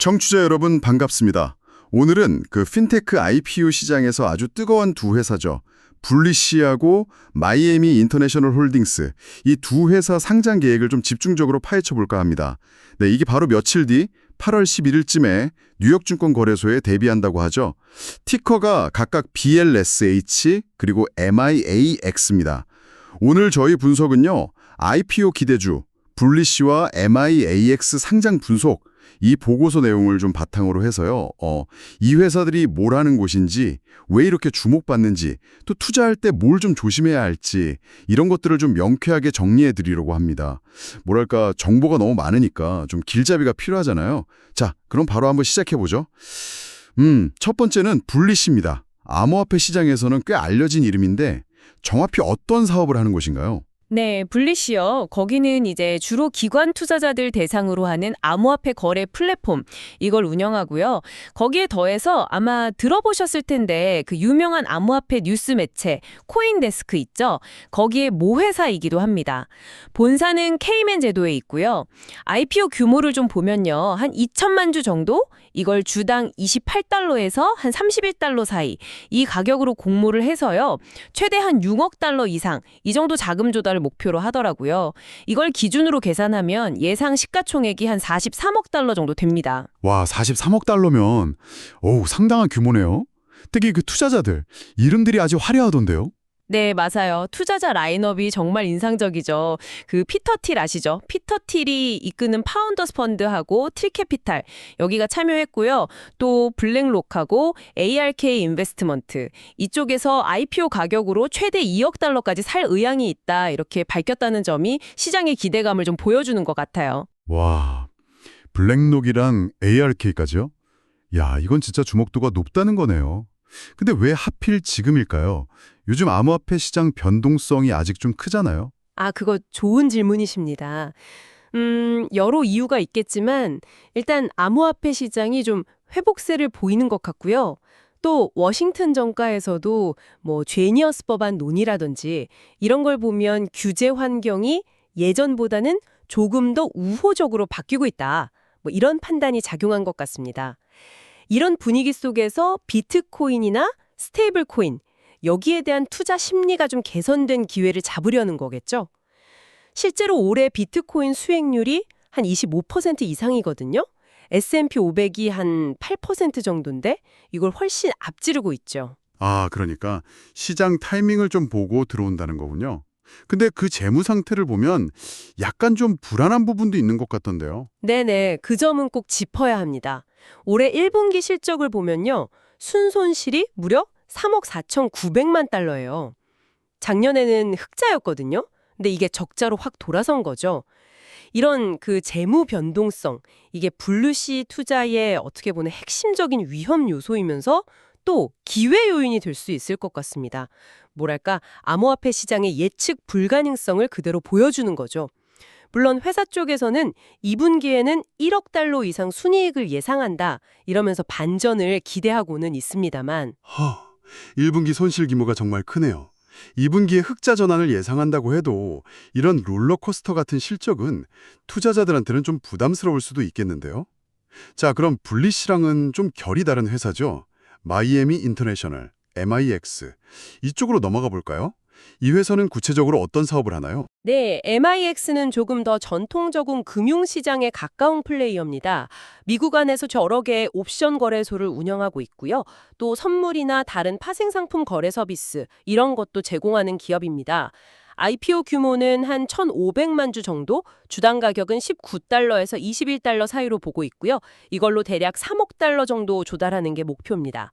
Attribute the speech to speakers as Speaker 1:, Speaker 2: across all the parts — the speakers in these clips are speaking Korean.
Speaker 1: 청취자 여러분 반갑습니다. 오늘은 그 핀테크 IPO 시장에서 아주 뜨거운 두 회사죠. 블리시하고 마이애미 인터내셔널 홀딩스, 이 두 회사 상장 계획을 좀 집중적으로 파헤쳐 볼까 합니다. 네, 이게 바로 며칠 뒤 8월 11일쯤에 뉴욕증권거래소에 데뷔한다고 하죠. 티커가 각각 BLSH 그리고 MIAX입니다. 오늘 저희 분석은요, IPO 기대주, 블리시와 MIAX 상장 분석, 이 보고서 내용을 좀 바탕으로 해서요. 이 회사들이 뭘 하는 곳인지, 왜 이렇게 주목받는지, 또 투자할 때 뭘 좀 조심해야 할지 이런 것들을 좀 명쾌하게 정리해 드리려고 합니다. 뭐랄까 정보가 너무 많으니까 좀 길잡이가 필요하잖아요. 자, 그럼 바로 한번 시작해 보죠. 첫 번째는 블리시입니다. 암호화폐 시장에서는 꽤 알려진 이름인데 정확히 어떤 사업을 하는 곳인가요?
Speaker 2: 네, 블리시요. 거기는 이제 주로 기관 투자자들 대상으로 하는 암호화폐 거래 플랫폼 이걸 운영하고요. 거기에 더해서 아마 들어보셨을 텐데 그 유명한 암호화폐 뉴스 매체 코인데스크 있죠? 거기에 모회사이기도 합니다. 본사는 케이맨 제도에 있고요. IPO 규모를 좀 보면요. 한 2천만 주 정도? 이걸 주당 28달러에서 한 31달러 사이 이 가격으로 공모를 해서요. 최대 한 6억 달러 이상 이 정도 자금 조달을 목표로 하더라고요. 이걸 기준으로 계산하면 예상 시가총액이 한 43억 달러 정도 됩니다.
Speaker 1: 와, 43억 달러면 상당한 규모네요. 특히 그 투자자들, 이름들이 아주 화려하던데요.
Speaker 2: 네, 맞아요. 투자자 라인업이 정말 인상적이죠. 그 피터 틸 아시죠? 피터 틸이 이끄는 파운더스 펀드하고 틸캐피탈 여기가 참여했고요. 또 블랙록하고 ARK 인베스트먼트 이쪽에서 IPO 가격으로 최대 2억 달러까지 살 의향이 있다 이렇게 밝혔다는 점이 시장의 기대감을 좀 보여주는 것 같아요.
Speaker 1: 와, 블랙록이랑 ARK까지요? 야, 이건 진짜 주목도가 높다는 거네요. 근데 왜 하필 지금일까요? 요즘 암호화폐 시장 변동성이 아직 좀 크잖아요.
Speaker 2: 아, 그거 좋은 질문이십니다. 여러 이유가 있겠지만 일단 암호화폐 시장이 좀 회복세를 보이는 것 같고요. 또 워싱턴 정가에서도 뭐 제니어스 법안 논의라든지 이런 걸 보면 규제 환경이 예전보다는 조금 더 우호적으로 바뀌고 있다. 뭐 이런 판단이 작용한 것 같습니다. 이런 분위기 속에서 비트코인이나 스테이블 코인 여기에 대한 투자 심리가 좀 개선된 기회를 잡으려는 거겠죠. 실제로 올해 비트코인 수익률이 한 25% 이상이거든요. S&P 500이 한 8% 정도인데 이걸 훨씬 앞지르고 있죠.
Speaker 1: 아, 그러니까 시장 타이밍을 좀 보고 들어온다는 거군요. 근데 그 재무 상태를 보면 약간 좀 불안한 부분도 있는 것 같던데요.
Speaker 2: 네네, 그 점은 꼭 짚어야 합니다. 올해 1분기 실적을 보면요. 순손실이 무려 3억 4,900만 달러예요. 작년에는 흑자였거든요. 근데 이게 적자로 확 돌아선 거죠. 이런 그 재무 변동성, 이게 블루시 투자의 어떻게 보면 핵심적인 위험 요소이면서 또 기회 요인이 될 수 있을 것 같습니다. 뭐랄까, 암호화폐 시장의 예측 불가능성을 그대로 보여주는 거죠. 물론 회사 쪽에서는 2분기에는 1억 달러 이상 순이익을 예상한다 이러면서 반전을 기대하고는 있습니다만
Speaker 1: 1분기 손실 규모가 정말 크네요. 2분기에 흑자 전환을 예상한다고 해도 이런 롤러코스터 같은 실적은 투자자들한테는 좀 부담스러울 수도 있겠는데요. 자, 그럼 블리시랑은 좀 결이 다른 회사죠. 마이애미 인터내셔널, MIX. 이쪽으로 넘어가 볼까요? 이 회사는 구체적으로 어떤 사업을 하나요?
Speaker 2: 네, MIX는 조금 더 전통적인 금융시장에 가까운 플레이어입니다. 미국 안에서 여러 개의 옵션 거래소를 운영하고 있고요. 또 선물이나 다른 파생상품 거래 서비스 이런 것도 제공하는 기업입니다. IPO 규모는 한 1,500만 주 정도, 주당 가격은 19달러에서 21달러 사이로 보고 있고요. 이걸로 대략 3억 달러 정도 조달하는 게 목표입니다.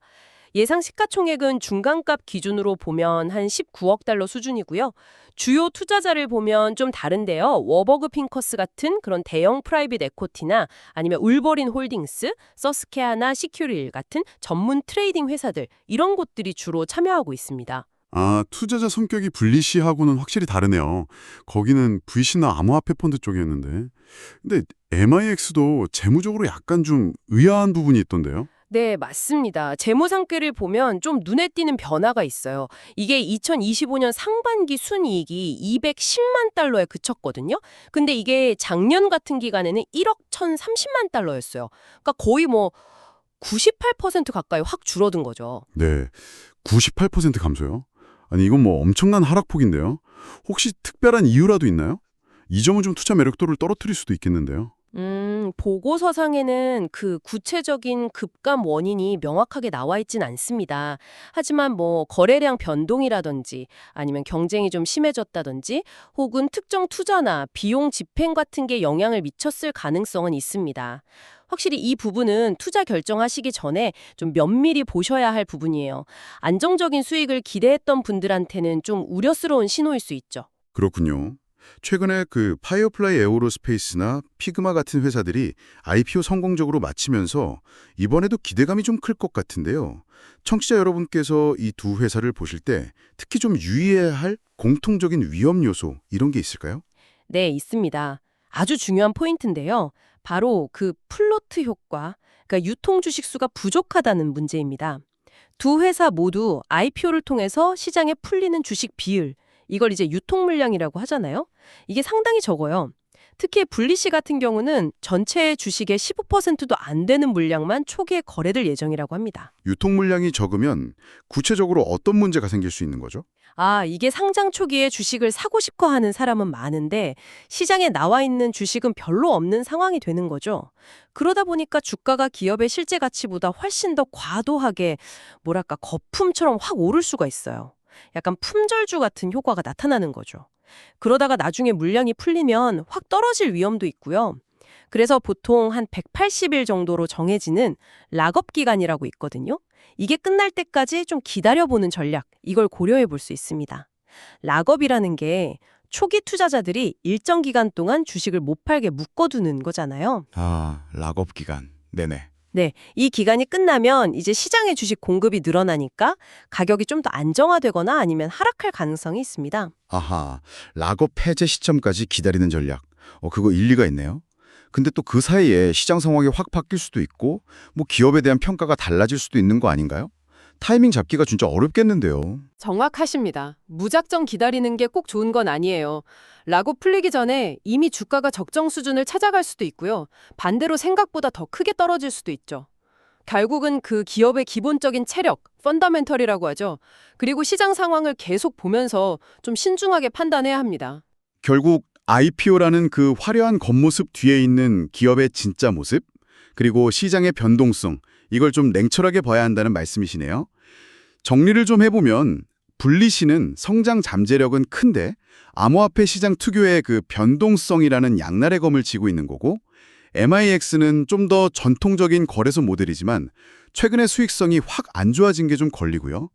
Speaker 2: 예상 시가총액은 중간값 기준으로 보면 한 19억 달러 수준이고요. 주요 투자자를 보면 좀 다른데요. 워버그 핑커스 같은 그런 대형 프라이빗 에코티나 아니면 울버린 홀딩스, 서스케아나 시큐릴 같은 전문 트레이딩 회사들 이런 곳들이 주로 참여하고 있습니다.
Speaker 1: 아, 투자자 성격이 블리시하고는 확실히 다르네요. 거기는 VC나 암호화폐 펀드 쪽이었는데. 근데 MIX도 재무적으로 약간 좀 의아한 부분이 있던데요.
Speaker 2: 네, 맞습니다. 재무상태를 보면 좀 눈에 띄는 변화가 있어요. 이게 2025년 상반기 순이익이 210만 달러에 그쳤거든요. 근데 이게 작년 같은 기간에는 1억 1,030만 달러였어요. 그러니까 거의 뭐 98% 가까이 확 줄어든 거죠.
Speaker 1: 네, 98% 감소요? 아니 이건 뭐 엄청난 하락폭인데요. 혹시 특별한 이유라도 있나요? 이 점은 좀 투자 매력도를 떨어뜨릴 수도 있겠는데요.
Speaker 2: 보고서상에는 그 구체적인 급감 원인이 명확하게 나와 있진 않습니다. 하지만 뭐 거래량 변동이라든지 아니면 경쟁이 좀 심해졌다든지 혹은 특정 투자나 비용 집행 같은 게 영향을 미쳤을 가능성은 있습니다. 확실히 이 부분은 투자 결정하시기 전에 좀 면밀히 보셔야 할 부분이에요. 안정적인 수익을 기대했던 분들한테는 좀 우려스러운 신호일 수 있죠.
Speaker 1: 그렇군요. 최근에 그 파이어플라이 에어로스페이스나 피그마 같은 회사들이 IPO 성공적으로 마치면서 이번에도 기대감이 좀 클 것 같은데요. 청취자 여러분께서 이 두 회사를 보실 때 특히 좀 유의해야 할 공통적인 위험 요소 이런 게 있을까요?
Speaker 2: 네, 있습니다. 아주 중요한 포인트인데요. 바로 그 플로트 효과, 그러니까 유통 주식 수가 부족하다는 문제입니다. 두 회사 모두 IPO를 통해서 시장에 풀리는 주식 비율, 이걸 이제 유통 물량이라고 하잖아요. 이게 상당히 적어요. 특히 분리시 같은 경우는 전체 주식의 15%도 안 되는 물량만 초기에 거래될 예정이라고 합니다.
Speaker 1: 유통 물량이 적으면 구체적으로 어떤 문제가 생길 수 있는 거죠?
Speaker 2: 이게 상장 초기에 주식을 사고 싶어 하는 사람은 많은데 시장에 나와 있는 주식은 별로 없는 상황이 되는 거죠. 그러다 보니까 주가가 기업의 실제 가치보다 훨씬 더 과도하게 뭐랄까 거품처럼 확 오를 수가 있어요. 약간 품절주 같은 효과가 나타나는 거죠. 그러다가 나중에 물량이 풀리면 확 떨어질 위험도 있고요. 그래서 보통 한 180일 정도로 정해지는 락업 기간이라고 있거든요. 이게 끝날 때까지 좀 기다려보는 전략, 이걸 고려해 볼 수 있습니다. 락업이라는 게 초기 투자자들이 일정 기간 동안 주식을 못 팔게 묶어두는 거잖아요.
Speaker 1: 아, 락업 기간. 네네.
Speaker 2: 네, 이 기간이 끝나면 이제 시장의 주식 공급이 늘어나니까 가격이 좀 더 안정화되거나 아니면 하락할 가능성이 있습니다.
Speaker 1: 아하, 락업 폐쇄 시점까지 기다리는 전략. 그거 일리가 있네요. 근데 또 그 사이에 시장 상황이 확 바뀔 수도 있고 뭐 기업에 대한 평가가 달라질 수도 있는 거 아닌가요? 타이밍 잡기가 진짜 어렵겠는데요.
Speaker 3: 정확하십니다. 무작정 기다리는 게 꼭 좋은 건 아니에요. 라고 풀리기 전에 이미 주가가 적정 수준을 찾아갈 수도 있고요. 반대로 생각보다 더 크게 떨어질 수도 있죠. 결국은 그 기업의 기본적인 체력, 펀더멘털이라고 하죠. 그리고 시장 상황을 계속 보면서 좀 신중하게 판단해야 합니다.
Speaker 1: 결국 IPO라는 그 화려한 겉모습 뒤에 있는 기업의 진짜 모습, 그리고 시장의 변동성, 이걸 좀 냉철하게 봐야 한다는 말씀이시네요. 정리를 좀 해보면 분리시는 성장 잠재력은 큰데 암호화폐 시장 특유의 그 변동성이라는 양날의 검을 쥐고 있는 거고, MIX는 좀 더 전통적인 거래소 모델이지만 최근에 수익성이 확 안 좋아진 게 좀 걸리고요.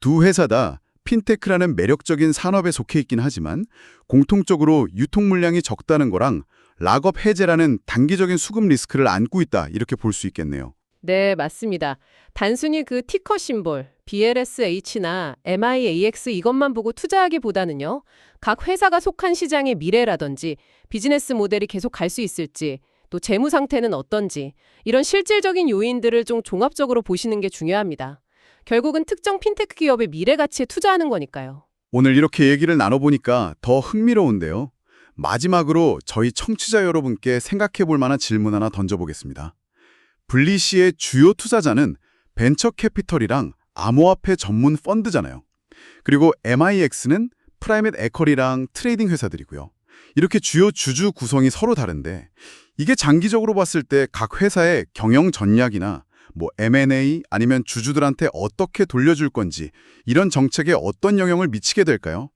Speaker 1: 두 회사 다 핀테크라는 매력적인 산업에 속해 있긴 하지만 공통적으로 유통 물량이 적다는 거랑 락업 해제라는 단기적인 수급 리스크를 안고 있다 이렇게 볼 수 있겠네요.
Speaker 3: 네, 맞습니다. 단순히 그 티커 심볼, BLSH나 MIAX 이것만 보고 투자하기보다는요. 각 회사가 속한 시장의 미래라든지 비즈니스 모델이 계속 갈 수 있을지 또 재무 상태는 어떤지 이런 실질적인 요인들을 좀 종합적으로 보시는 게 중요합니다. 결국은 특정 핀테크 기업의 미래 가치에 투자하는 거니까요.
Speaker 1: 오늘 이렇게 얘기를 나눠보니까 더 흥미로운데요. 마지막으로 저희 청취자 여러분께 생각해 볼 만한 질문 하나 던져보겠습니다. 분리시의 주요 투자자는 벤처 캐피털이랑 암호화폐 전문 펀드잖아요. 그리고 MIX는 프라이빗 에쿼리랑 트레이딩 회사들이고요. 이렇게 주요 주주 구성이 서로 다른데 이게 장기적으로 봤을 때 각 회사의 경영 전략이나 뭐 M&A 아니면 주주들한테 어떻게 돌려줄 건지 이런 정책에 어떤 영향을 미치게 될까요?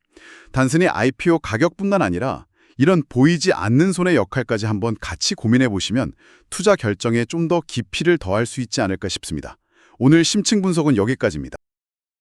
Speaker 1: 단순히 IPO 가격뿐만 아니라 이런 보이지 않는 손의 역할까지 한번 같이 고민해 보시면 투자 결정에 좀 더 깊이를 더할 수 있지 않을까 싶습니다. 오늘 심층 분석은 여기까지입니다.